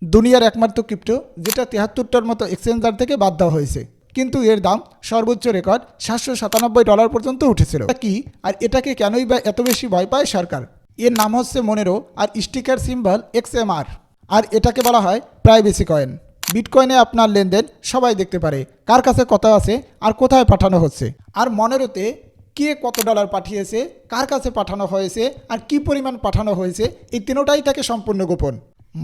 দুনিয়ার একমাত্র ক্রিপ্টো যেটা ৭৩টার মতো এক্সচেঞ্জার থেকে বাদ দেওয়া হয়েছে, কিন্তু এর দাম সর্বোচ্চ রেকর্ড $797 পর্যন্ত উঠেছিল। কি আর এটাকে কেনই বা এত বেশি ভয় পায় সরকার? এর নাম হচ্ছে মনেরো আর স্টিকার সিম্বল XMR, আর এটাকে বলা হয় প্রাইভেসি কয়েন। বিটকয়েনে আপনার লেনদেন সবাই দেখতে পারে, কার কাছে কত আছে আর কোথায় পাঠানো হচ্ছে। আর মনেরোতে কে কত ডলার পাঠিয়েছে, কার কাছে পাঠানো হয়েছে আর কি পরিমাণ পাঠানো হয়েছে, এই তিনোটাই থাকে সম্পূর্ণ গোপন।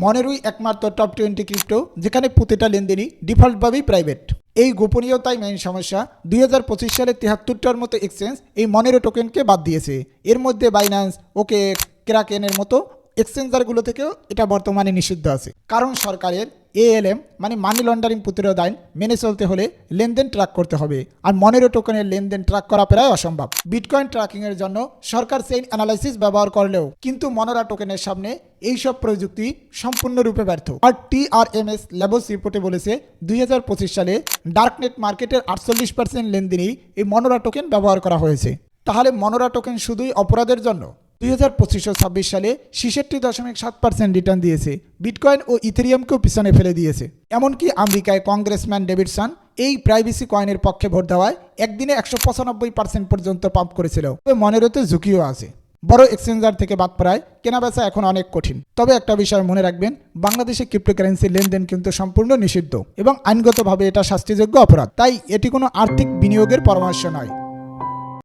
মনেরোই একমাত্র টপ 20 ক্রিপ্টো যেখানে প্রতিটা লেনদেনই ডিফল্টভাবেই প্রাইভেট। এই গোপনীয়তাই মেইন সমস্যা। 2025 সালে ৭৩টার মতো এক্সচেঞ্জ এই মনেরো টোকেনকে বাদ দিয়েছে। এর মধ্যে বাইন্যান্স, ওকে, ক্রাকেনের মতো এক্সচেঞ্জারগুলো থেকেও এটা বর্তমানে নিষিদ্ধ আছে, কারণ সরকারের ALM মানে মানি লন্ডারিং প্রতিরোধ আইন মেনে চলতে হলে লেনদেন ট্র্যাক করতে হবে, আর মনেরো টোকেনের লেনদেন ট্র্যাক করা প্রায় অসম্ভব। বিটকয়েন ট্র্যাকিংয়ের জন্য সরকার চেইন অ্যানালাইসিস ব্যবহার করলেও কিন্তু মনেরো টোকেনের সামনে এইসব প্রযুক্তি সম্পূর্ণরূপে ব্যর্থ। আর TRMS ল্যাবস রিপোর্টে বলেছে 2025 সালে ডার্কনেট মার্কেটের 48% লেনদেনেই এই মনেরো টোকেন ব্যবহার করা হয়েছে। তাহলে মনেরো টোকেন শুধুই অপরাধের জন্য? 2025-26 সালে 66.7% রিটার্ন দিয়েছে, বিটকয়েন ও ইথেরিয়ামকেও পিছনে ফেলে দিয়েছে। এমনকি আমেরিকায় কংগ্রেসম্যান ডেভিডসন এই প্রাইভেসি কয়েনের পক্ষে ভোট দেওয়ায় একদিনে 195% পর্যন্ত পাম্প করেছিল। তবে মনেরোতে ঝুঁকিও আছে। বড় এক্সচেঞ্জার থেকে বাদ পড়ায় কেনাবেচা এখন অনেক কঠিন। তবে একটা বিষয় মনে রাখবেন, বাংলাদেশে ক্রিপ্টোকারেন্সির লেনদেন কিন্তু সম্পূর্ণ নিষিদ্ধ এবং আইনগতভাবে এটা শাস্তিযোগ্য অপরাধ। তাই এটি কোনো আর্থিক বিনিয়োগের পরামর্শ নয়।